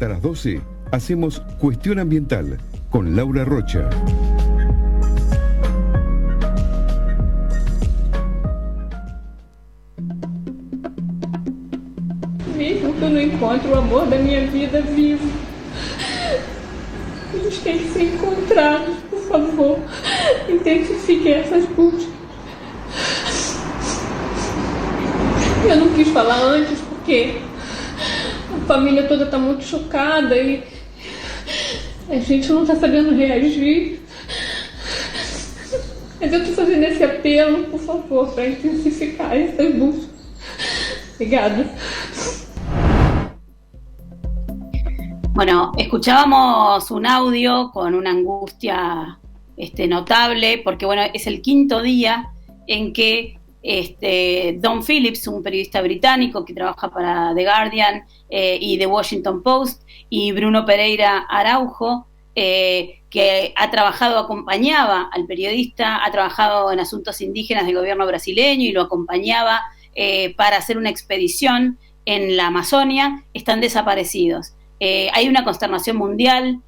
Hasta las 12 hacemos Cuestión Ambiental con Laura Rocha. Mesmo que eu não encontre o amor da minha vida vivo, eles têm que ser encontrados, por favor. Intensifiquem essas buscas. Eu não quis falar antes porque a família toda está muito chocada e a gente não está sabendo reagir. Mas eu estou fazendo esse apelo, por favor, para intensificar essas buscas. Obrigada. Bueno, escuchábamos un audio con una angustia notable, porque bueno, es el quinto día en que Don Phillips, un periodista británico que trabaja para The Guardian y The Washington Post, y Bruno Pereira Araujo, que acompañaba al periodista, ha trabajado en asuntos indígenas del gobierno brasileño y lo acompañaba para hacer una expedición en la Amazonia, están desaparecidos. Hay una consternación mundial,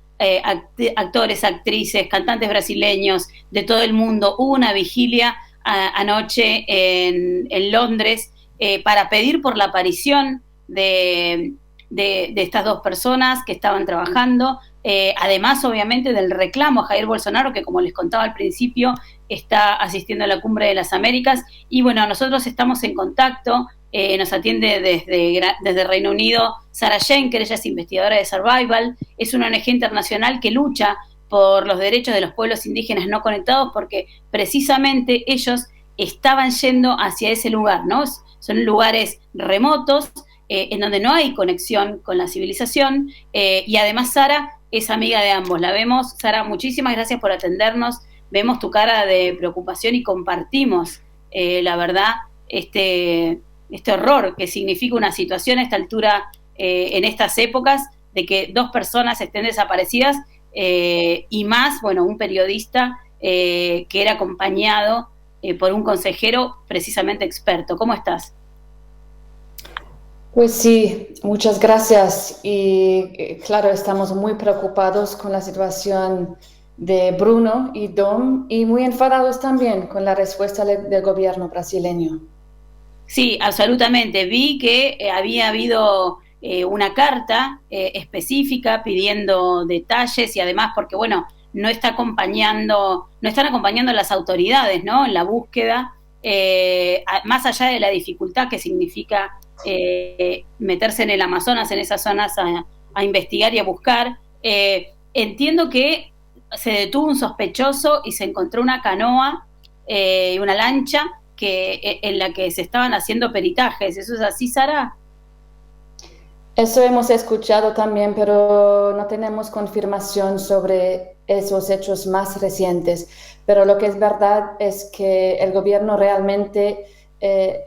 actores, actrices, cantantes brasileños de todo el mundo. Hubo una vigilia anoche en Londres para pedir por la aparición de estas dos personas que estaban trabajando, además obviamente del reclamo a Jair Bolsonaro, que como les contaba al principio está asistiendo a la Cumbre de las Américas. Y bueno, nosotros estamos en contacto. Nos atiende desde Reino Unido Sarah Schenker. Ella es investigadora de Survival, es una ONG internacional que lucha por los derechos de los pueblos indígenas no conectados, porque precisamente ellos estaban yendo hacia ese lugar, ¿no? Son lugares remotos en donde no hay conexión con la civilización, y además Sara es amiga de ambos. La vemos. Sara, muchísimas gracias por atendernos, vemos tu cara de preocupación y compartimos la verdad este horror que significa una situación a esta altura, en estas épocas, de que dos personas estén desaparecidas, y más, bueno, un periodista que era acompañado por un consejero precisamente experto. ¿Cómo estás? Pues sí, muchas gracias. Y claro, estamos muy preocupados con la situación de Bruno y Dom, y muy enfadados también con la respuesta del gobierno brasileño. Sí, absolutamente. Vi que había habido una carta específica pidiendo detalles, y además porque, bueno, no están acompañando las autoridades, ¿no?, en la búsqueda, más allá de la dificultad que significa meterse en el Amazonas, en esas zonas, a investigar y a buscar. Entiendo que se detuvo un sospechoso y se encontró una canoa y una lancha en la que se estaban haciendo peritajes. ¿Eso es así, Sara? Eso hemos escuchado también, pero no tenemos confirmación sobre esos hechos más recientes. Pero lo que es verdad es que el gobierno realmente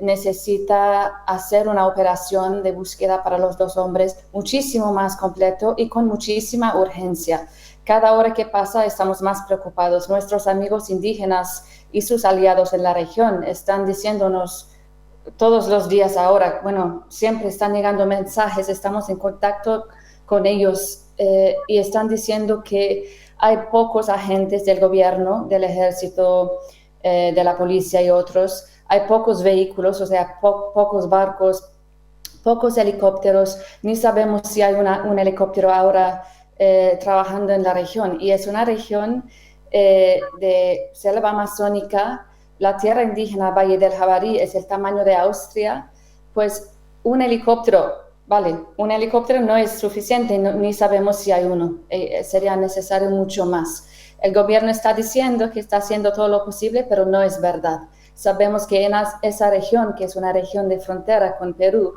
necesita hacer una operación de búsqueda para los dos hombres muchísimo más completo y con muchísima urgencia. Cada hora que pasa estamos más preocupados. Nuestros amigos indígenas y sus aliados en la región están diciéndonos todos los días ahora, bueno, siempre están llegando mensajes, estamos en contacto con ellos, y están diciendo que hay pocos agentes del gobierno, del ejército, de la policía y otros, hay pocos vehículos, o sea, pocos barcos, pocos helicópteros, ni sabemos si hay un helicóptero ahora trabajando en la región, y es una región de selva amazónica. La tierra indígena Valle del Jabarí es el tamaño de Austria. Pues un helicóptero no es suficiente, ni sabemos si hay uno, sería necesario mucho más. El gobierno está diciendo que está haciendo todo lo posible, pero no es verdad. Sabemos que en esa región, que es una región de frontera con Perú,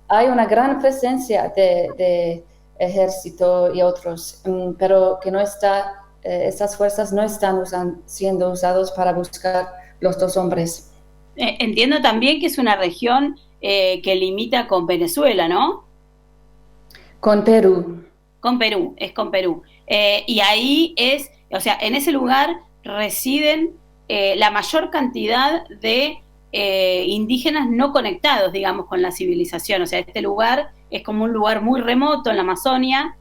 hay una gran presencia de ejército y otros, pero que no está, esas fuerzas no están siendo usadas para buscar los dos hombres. Entiendo también que es una región que limita con Venezuela, ¿no? Con Perú. Con Perú. Y ahí o sea, en ese lugar residen la mayor cantidad de indígenas no conectados, digamos, con la civilización. O sea, este lugar es como un lugar muy remoto en la Amazonia,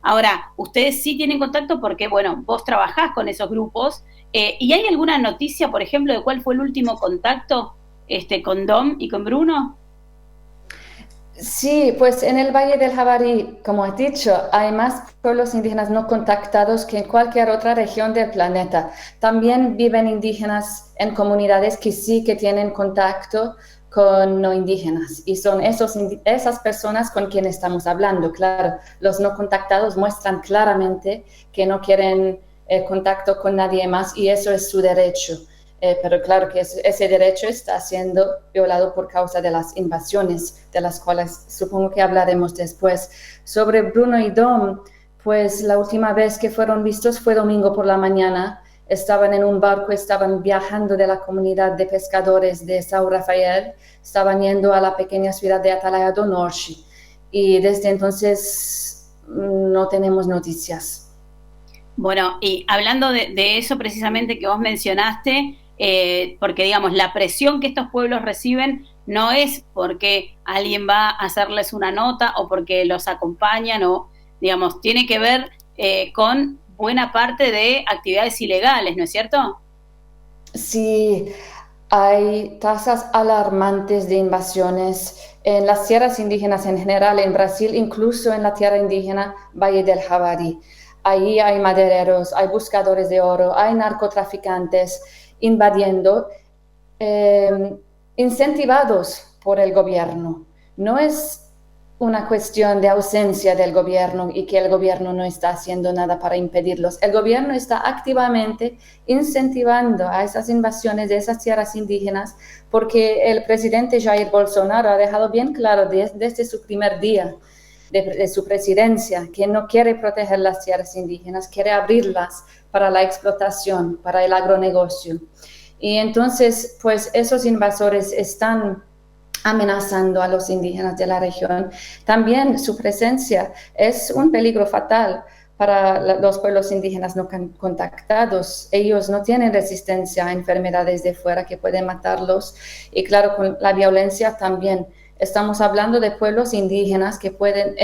Ahora, ustedes sí tienen contacto porque, bueno, vos trabajás con esos grupos, ¿y hay alguna noticia, por ejemplo, de cuál fue el último contacto con Dom y con Bruno? Sí, pues en el Valle del Javari, como he dicho, hay más pueblos indígenas no contactados que en cualquier otra región del planeta. También viven indígenas en comunidades que sí que tienen contacto con no indígenas y son esas personas con quienes estamos hablando. Claro, los no contactados muestran claramente que no quieren contacto con nadie más y eso es su derecho. Pero claro que ese derecho está siendo violado por causa de las invasiones, de las cuales supongo que hablaremos después. Sobre Bruno y Dom, pues la última vez que fueron vistos fue domingo por la mañana. Estaban en un barco, estaban viajando de la comunidad de pescadores de São Rafael, estaban yendo a la pequeña ciudad de Atalaya do Norte. Y desde entonces no tenemos noticias. Bueno, y hablando de eso precisamente que vos mencionaste, porque digamos, la presión que estos pueblos reciben no es porque alguien va a hacerles una nota o porque los acompañan, o digamos, tiene que ver con buena parte de actividades ilegales, ¿no es cierto? Sí, hay tasas alarmantes de invasiones en las tierras indígenas en general, en Brasil, incluso en la tierra indígena Valle del Javari. Ahí hay madereros, hay buscadores de oro, hay narcotraficantes invadiendo, incentivados por el gobierno. No es una cuestión de ausencia del gobierno y que el gobierno no está haciendo nada para impedirlos. El gobierno está activamente incentivando a esas invasiones de esas tierras indígenas porque el presidente Jair Bolsonaro ha dejado bien claro desde su primer día de su presidencia que no quiere proteger las tierras indígenas, quiere abrirlas para la explotación, para el agronegocio. Y entonces, pues esos invasores están amenazando a los indígenas de la región. También su presencia es un peligro fatal para los pueblos indígenas no contactados. Ellos no tienen resistencia a enfermedades de fuera que pueden matarlos. Y claro, con la violencia también. Estamos hablando de pueblos indígenas que pueblos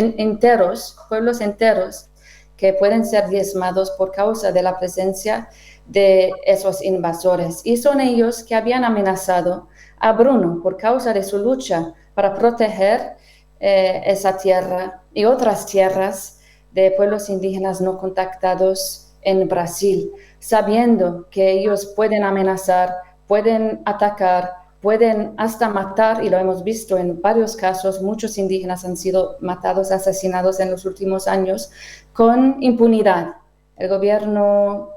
enteros, que pueden ser diezmados por causa de la presencia de esos invasores. Y son ellos que habían amenazado a Bruno por causa de su lucha para proteger esa tierra y otras tierras de pueblos indígenas no contactados en Brasil, sabiendo que ellos pueden amenazar, pueden atacar, pueden hasta matar, y lo hemos visto en varios casos. Muchos indígenas han sido matados, asesinados en los últimos años con impunidad. El gobierno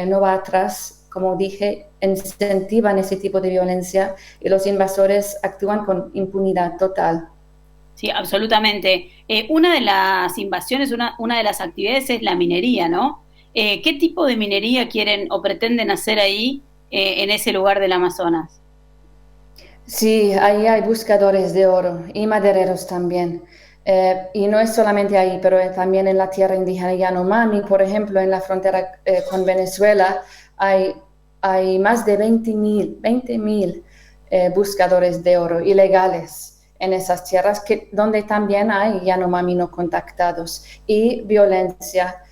no va atrás, como dije, incentivan ese tipo de violencia y los invasores actúan con impunidad total. Sí, absolutamente. Una de las invasiones, una de las actividades es la minería, ¿no? ¿Qué tipo de minería quieren o pretenden hacer ahí en ese lugar del Amazonas? Sí, ahí hay buscadores de oro y madereros también. Y no es solamente ahí, pero también en la tierra indígena Yanomami, por ejemplo, en la frontera con Venezuela, hay más de 20,000 buscadores de oro ilegales en esas tierras, donde también hay Yanomami no contactados y violencia,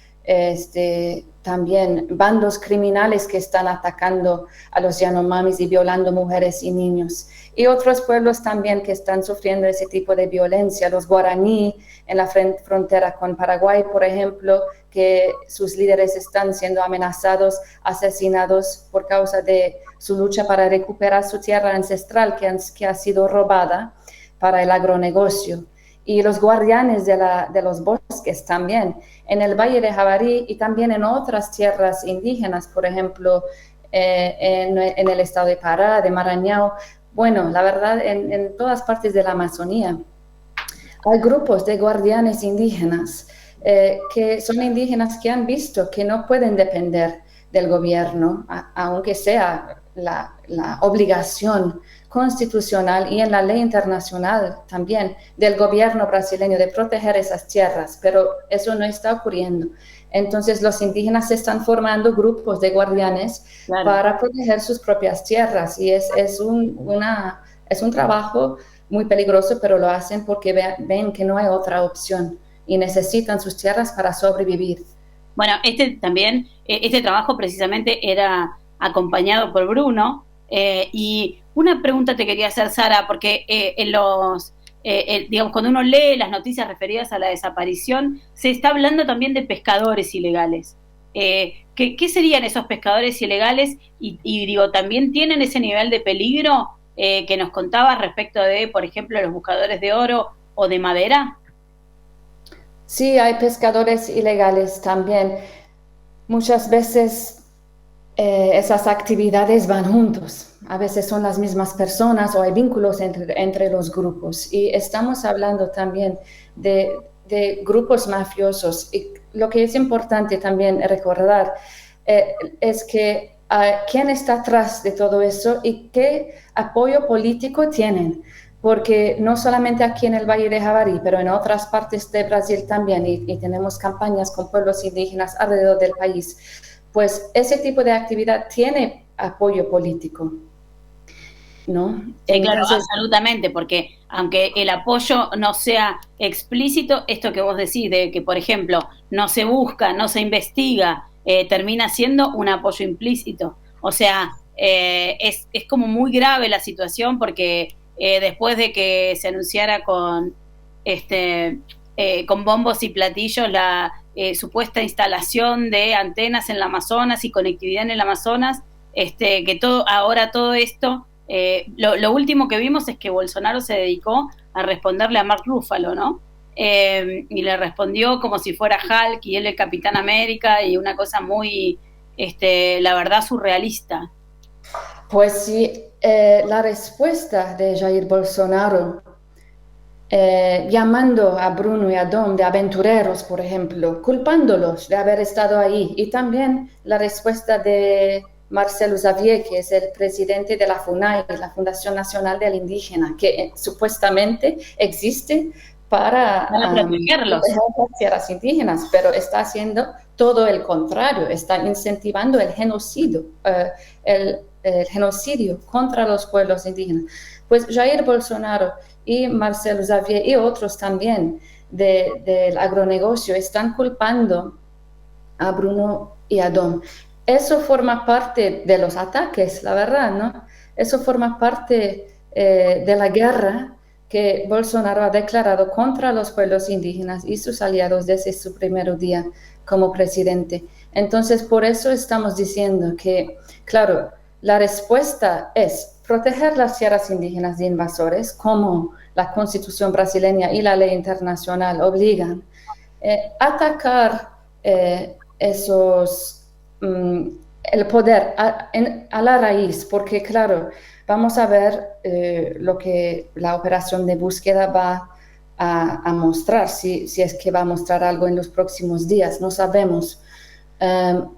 también bandos criminales que están atacando a los Yanomamis y violando mujeres y niños. Y otros pueblos también que están sufriendo ese tipo de violencia, los guaraní en la frontera con Paraguay, por ejemplo, que sus líderes están siendo amenazados, asesinados por causa de su lucha para recuperar su tierra ancestral que ha sido robada para el agronegocio. Y los guardianes de los bosques también, en el Valle de Javari y también en otras tierras indígenas, por ejemplo, en el estado de Pará, de Maranhão. Bueno, la verdad, en todas partes de la Amazonía hay grupos de guardianes indígenas que son indígenas que han visto que no pueden depender del gobierno, aunque sea la obligación constitucional y en la ley internacional también del gobierno brasileño de proteger esas tierras, pero eso no está ocurriendo. Entonces los indígenas se están formando grupos de guardianes, claro, para proteger sus propias tierras y es un trabajo muy peligroso, pero lo hacen porque ven que no hay otra opción y necesitan sus tierras para sobrevivir. Bueno, este trabajo precisamente era acompañado por Bruno, y una pregunta te quería hacer, Sara, porque digamos, cuando uno lee las noticias referidas a la desaparición, se está hablando también de pescadores ilegales. ¿Qué serían esos pescadores ilegales? Y digo, ¿también tienen ese nivel de peligro que nos contabas respecto de, por ejemplo, los buscadores de oro o de madera? Sí, hay pescadores ilegales también. Muchas veces esas actividades van juntos. A veces son las mismas personas o hay vínculos entre los grupos. Y estamos hablando también de grupos mafiosos. Y lo que es importante también recordar es que quién está atrás de todo eso y qué apoyo político tienen. Porque no solamente aquí en el Valle de Javari, pero en otras partes de Brasil también, y tenemos campañas con pueblos indígenas alrededor del país, pues ese tipo de actividad tiene apoyo político, ¿no? Sí, claro, absolutamente, porque aunque el apoyo no sea explícito, esto que vos decís de que, por ejemplo, no se busca, no se investiga, termina siendo un apoyo implícito. O sea, es como muy grave la situación porque después de que se anunciara con bombos y platillos la supuesta instalación de antenas en el Amazonas y conectividad en el Amazonas, que ahora todo esto, lo último que vimos es que Bolsonaro se dedicó a responderle a Mark Ruffalo, ¿no? Y le respondió como si fuera Hulk y él el Capitán América, y una cosa muy, la verdad, surrealista. Pues sí, la respuesta de Jair Bolsonaro, llamando a Bruno y a Dom de aventureros, por ejemplo, culpándolos de haber estado ahí, y también la respuesta de Marcelo Xavier, que es el presidente de la FUNAI, la Fundación Nacional del Indígena, que supuestamente existe para protegerlos, las tierras indígenas, pero está haciendo todo el contrario, está incentivando el genocidio, el genocidio contra los pueblos indígenas. Pues Jair Bolsonaro y Marcelo Xavier y otros también del agronegocio están culpando a Bruno y a Dom. Eso forma parte de los ataques, la verdad, ¿no? Eso forma parte de la guerra que Bolsonaro ha declarado contra los pueblos indígenas y sus aliados desde su primer día como presidente. Entonces, por eso estamos diciendo que, claro, la respuesta es proteger las tierras indígenas de invasores, como la Constitución brasileña y la ley internacional obligan, atacar el poder a la raíz, porque claro, vamos a ver lo que la operación de búsqueda va a mostrar, si es que va a mostrar algo en los próximos días, no sabemos.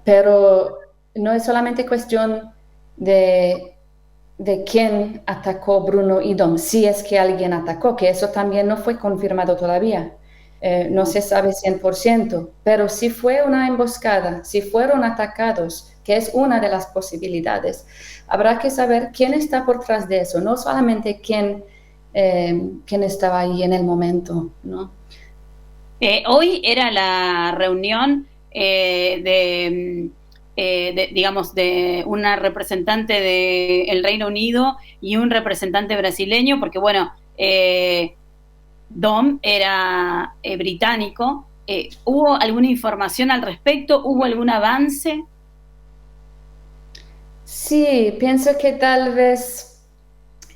Pero no es solamente cuestión de quién atacó Bruno y Dom, si es que alguien atacó, que eso también no fue confirmado todavía. No se sabe 100%, pero si fue una emboscada, si fueron atacados, que es una de las posibilidades, habrá que saber quién está por detrás de eso, no solamente quién estaba ahí en el momento, ¿no? Hoy era la reunión digamos, de una representante del Reino Unido y un representante brasileño, porque bueno, Dom era británico. ¿Hubo alguna información al respecto? ¿Hubo algún avance? Sí, pienso que tal vez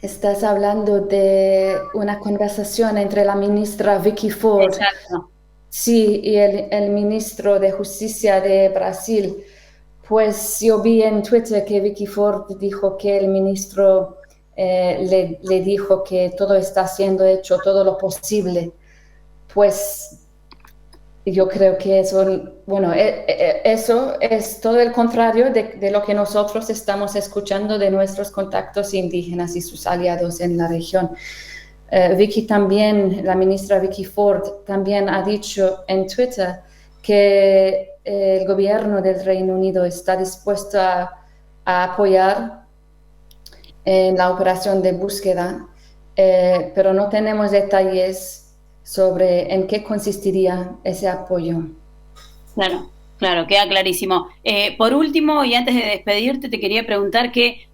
estás hablando de una conversación entre la ministra Vicky Ford. Exacto. Sí, y el ministro de Justicia de Brasil. Pues yo vi en Twitter que Vicky Ford dijo que el ministro le dijo que todo está siendo hecho, todo lo posible. Pues yo creo que eso, bueno, eso es todo el contrario de lo que nosotros estamos escuchando de nuestros contactos indígenas y sus aliados en la región. Vicky también, la ministra Vicky Ford, también ha dicho en Twitter que el gobierno del Reino Unido está dispuesto a apoyar en la operación de búsqueda, pero no tenemos detalles sobre en qué consistiría ese apoyo. Claro, queda clarísimo. Por último, y antes de despedirte, te quería preguntar qué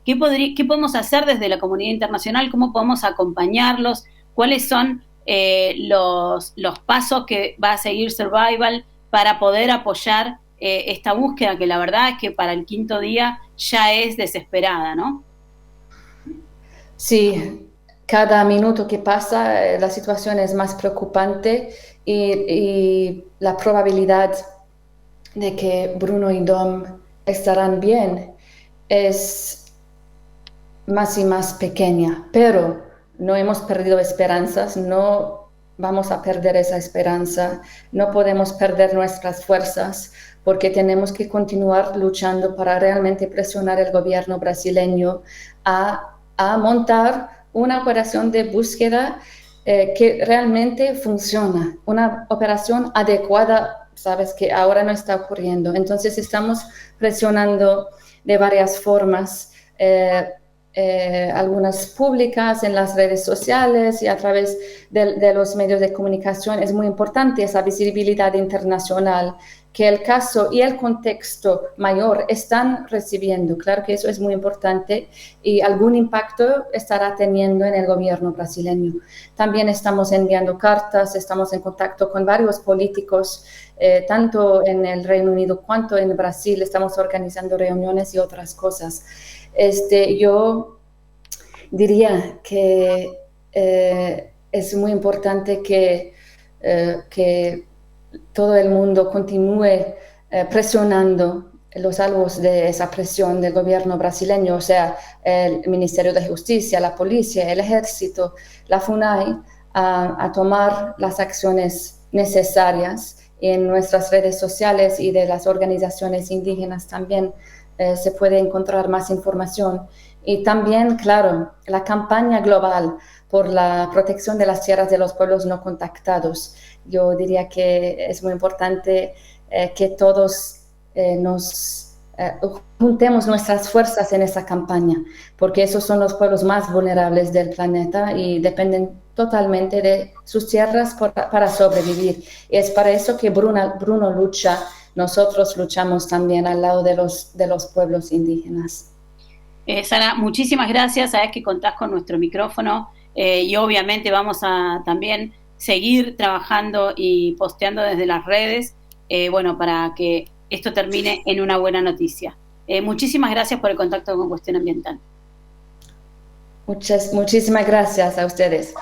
podemos hacer desde la comunidad internacional, cómo podemos acompañarlos, cuáles son los pasos que va a seguir Survival para poder apoyar esta búsqueda, que la verdad es que para el 5.º día ya es desesperada, ¿no? Sí, cada minuto que pasa la situación es más preocupante y la probabilidad de que Bruno y Dom estarán bien es más y más pequeña, pero no hemos perdido esperanzas, no vamos a perder esa esperanza, no podemos perder nuestras fuerzas porque tenemos que continuar luchando para realmente presionar al gobierno brasileño a montar una operación de búsqueda que realmente funciona, una operación adecuada, sabes que ahora no está ocurriendo. Entonces estamos presionando de varias formas, algunas públicas en las redes sociales y a través de los medios de comunicación. Es muy importante esa visibilidad internacional que el caso y el contexto mayor están recibiendo. Claro que eso es muy importante y algún impacto estará teniendo en el gobierno brasileño. También estamos enviando cartas, estamos en contacto con varios políticos, tanto en el Reino Unido cuanto en Brasil. Estamos organizando reuniones y otras cosas. Yo diría que es muy importante que todo el mundo continúe presionando los albos de esa presión del gobierno brasileño, o sea, el Ministerio de Justicia, la policía, el ejército, la FUNAI, a tomar las acciones necesarias. En nuestras redes sociales y de las organizaciones indígenas también se puede encontrar más información. Y también, claro, la campaña global por la protección de las tierras de los pueblos no contactados. Yo diría que es muy importante que todos nos juntemos nuestras fuerzas en esa campaña, porque esos son los pueblos más vulnerables del planeta y dependen totalmente de sus tierras para sobrevivir. Y es para eso que Bruno lucha, nosotros luchamos también al lado de los pueblos indígenas. Sara, muchísimas gracias, sabes que contás con nuestro micrófono y obviamente vamos a también seguir trabajando y posteando desde las redes, para que esto termine en una buena noticia. Muchísimas gracias por el contacto con Cuestión Ambiental. Muchísimas gracias a ustedes.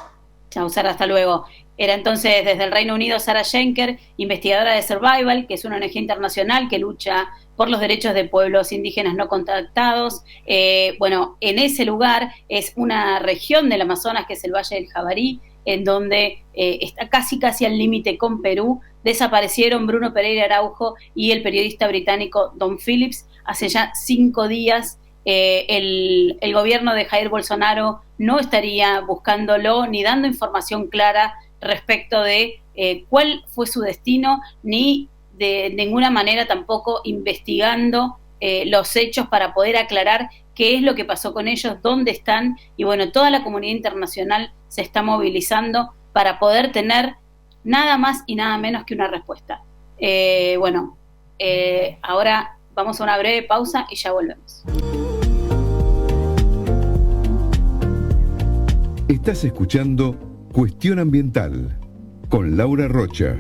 Chao, Sara, hasta luego. Era entonces desde el Reino Unido Sara Schenker, investigadora de Survival, que es una ONG internacional que lucha por los derechos de pueblos indígenas no contactados. En ese lugar es una región del Amazonas que es el Valle del Jabarí, en donde está casi al límite con Perú. Desaparecieron Bruno Pereira Araujo y el periodista británico Dom Phillips hace ya 5 días. El gobierno de Jair Bolsonaro no estaría buscándolo ni dando información clara respecto de cuál fue su destino, ni de ninguna manera tampoco investigando los hechos para poder aclarar qué es lo que pasó con ellos, dónde están, y toda la comunidad internacional se está movilizando para poder tener nada más y nada menos que una respuesta. Ahora vamos a una breve pausa y ya volvemos. Estás escuchando Cuestión Ambiental con Laura Rocha.